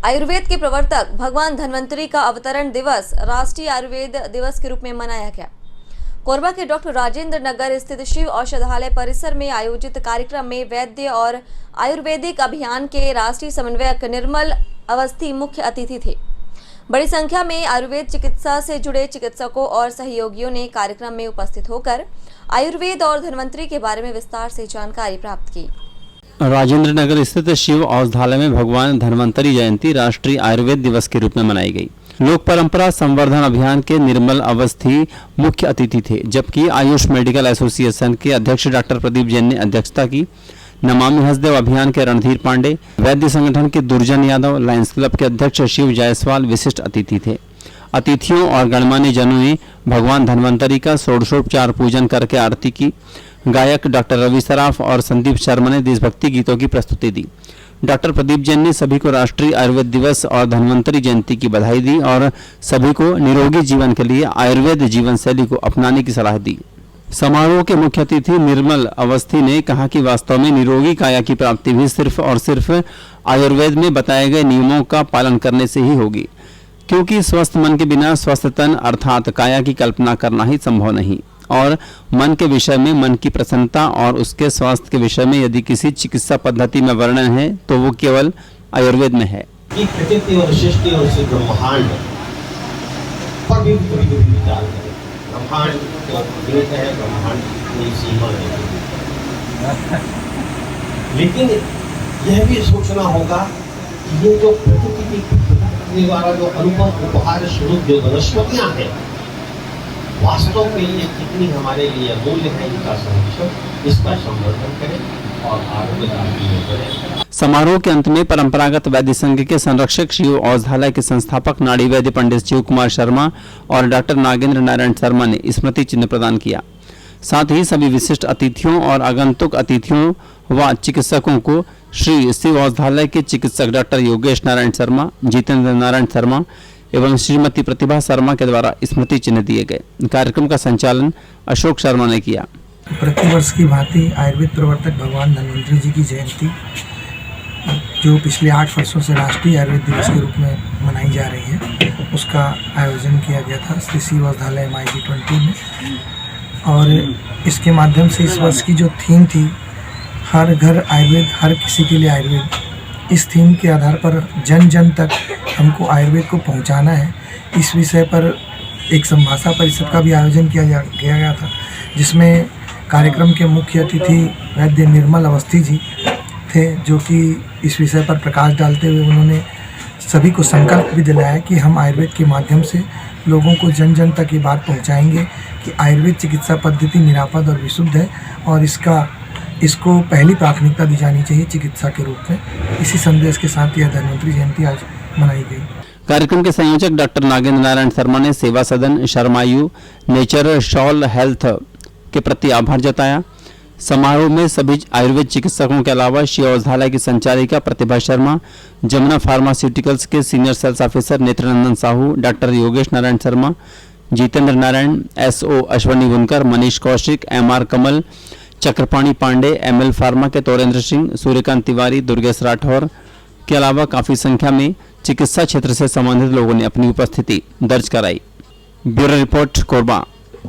आयुर्वेद के प्रवर्तक भगवान धन्वंतरी का अवतरण दिवस राष्ट्रीय आयुर्वेद दिवस के रूप में मनाया गया। कोरबा के डॉक्टर राजेंद्र नगर स्थित शिव औषधालय परिसर में आयोजित कार्यक्रम में वैद्य और आयुर्वेदिक अभियान के राष्ट्रीय समन्वयक निर्मल अवस्थी मुख्य अतिथि थे। बड़ी संख्या में आयुर्वेद चिकित्सा से जुड़े चिकित्सकों और सहयोगियों ने कार्यक्रम में उपस्थित होकर आयुर्वेद और धन्वंतरी के बारे में विस्तार से जानकारी प्राप्त की। राजेंद्र नगर स्थित शिव औषधालय में भगवान धन्वंतरी जयंती राष्ट्रीय आयुर्वेद दिवस के रूप में मनाई गई। लोक परंपरा संवर्धन अभियान के निर्मल अवस्थी मुख्य अतिथि थे, जबकि आयुष मेडिकल एसोसिएशन के अध्यक्ष डॉक्टर प्रदीप जैन ने अध्यक्षता की। नमामि हसदेव अभियान के रणधीर पांडे, वैद्य संगठन के दुर्जन यादव, लायंस क्लब के अध्यक्ष शिव जायसवाल विशिष्ट अतिथि थे। अतिथियों और गणमान्य जनों ने भगवान धन्वंतरी का षोडशोपचार पूजन करके आरती की। गायक डॉक्टर रवि सराफ और संदीप शर्मा ने देशभक्ति गीतों की प्रस्तुति दी। डॉक्टर प्रदीप जैन ने सभी को राष्ट्रीय आयुर्वेद दिवस और धन्वंतरी जयंती की बधाई दी और सभी को निरोगी जीवन के लिए आयुर्वेद जीवन शैली को अपनाने की सलाह दी। समारोह के मुख्य अतिथि निर्मल अवस्थी ने कहा कि वास्तव में निरोगी काया की प्राप्ति भी सिर्फ और सिर्फ आयुर्वेद में बताए गए नियमों का पालन करने से ही होगी, क्योंकि स्वस्थ मन के बिना स्वस्थ तन अर्थात काया की कल्पना करना ही संभव नहीं। और मन के विषय में मन की प्रसन्नता और उसके स्वास्थ्य के विषय में यदि किसी चिकित्सा पद्धति में वर्णन है तो वो केवल आयुर्वेद में है। प्रकृति और सृष्टि और ब्रह्मांड पर भी कभी विचार करें। ब्रह्मांड है, ब्रह्मांड की कोई सीमा नहीं, लेकिन यह भी सोचना होगा कि ये जो प्रकृति की द्वारा जो अनुपम उपहार स्वरूप जो वनस्पतियां हैं, वास्तव में ये कितनी हमारे लिए मूल्य है, इनका संरक्षण, इसका संवर्धन करें और आरोग्य करें। समारोह के अंत में परंपरागत वैद्य संघ के संरक्षक शिव औषधालय के संस्थापक नाड़ी वैद्य पंडित शिव कुमार शर्मा और डॉक्टर नागेंद्र नारायण शर्मा ने स्मृति चिन्ह प्रदान किया। साथ ही सभी विशिष्ट अतिथियों और आगंतुक अतिथियों व चिकित्सकों को श्री शिव औषधालय के चिकित्सक डॉक्टर योगेश नारायण शर्मा, जितेंद्र नारायण शर्मा एवं श्रीमती प्रतिभा शर्मा के द्वारा स्मृति चिन्ह दिए गए। कार्यक्रम का संचालन अशोक शर्मा ने किया। प्रतिवर्ष की भांति आयुर्वेद प्रवर्तक भगवान धन्वंतरी जी की जयंती, जो पिछले 8 वर्षों से राष्ट्रीय आयुर्वेद दिवस के रूप में मनाई जा रही है, उसका आयोजन किया गया था श्री शिव औषधालय MIG-20 में। और इसके माध्यम से इस वर्ष की जो थीम थी, हर घर आयुर्वेद, हर किसी के लिए आयुर्वेद, इस थीम के आधार पर जन जन तक हमको आयुर्वेद को पहुंचाना है। इस विषय पर एक संभाषा परिषद का भी आयोजन किया गया था, जिसमें कार्यक्रम के मुख्य अतिथि वैद्य निर्मल अवस्थी जी थे, जो कि इस विषय पर प्रकाश डालते हुए उन्होंने सभी को संकल्प भी दिलाया कि हम आयुर्वेद के माध्यम से लोगों को जन जन तक ये बात पहुंचाएंगे कि आयुर्वेद चिकित्सा पद्धति निरापद और विशुद्ध है और इसको पहली प्राथमिकता दी जानी चाहिए चिकित्सा के रूप में। इसी संदेश के साथ यह धन्वंतरी जयंती आज मनाई गई। कार्यक्रम के संयोजक डॉक्टर नागेंद्र नारायण शर्मा ने सेवा सदन, शर्मायु, नेचर शॉल हेल्थ के प्रति आभार जताया। समारोह में सभी आयुर्वेद चिकित्सकों के अलावा शिव औषधालय की संचालिका प्रतिभा शर्मा, जमुना फार्मास्यूटिकल्स के senior sales officer Netranandan Sahu, doctor Yogesh Narayan Sharma, Jitendra Narayan, SO Ashwani Bunkar, Manish Kaushik, MR Kamal, Chakrapani Pande, ML pharma के तोरेंद्र सिंह, सूर्यकांत तिवारी, दुर्गेश राठौर के अलावा काफी संख्या में चिकित्सा क्षेत्र से संबंधित लोगों ने अपनी उपस्थिति दर्ज कराई। Bureau report, Korba.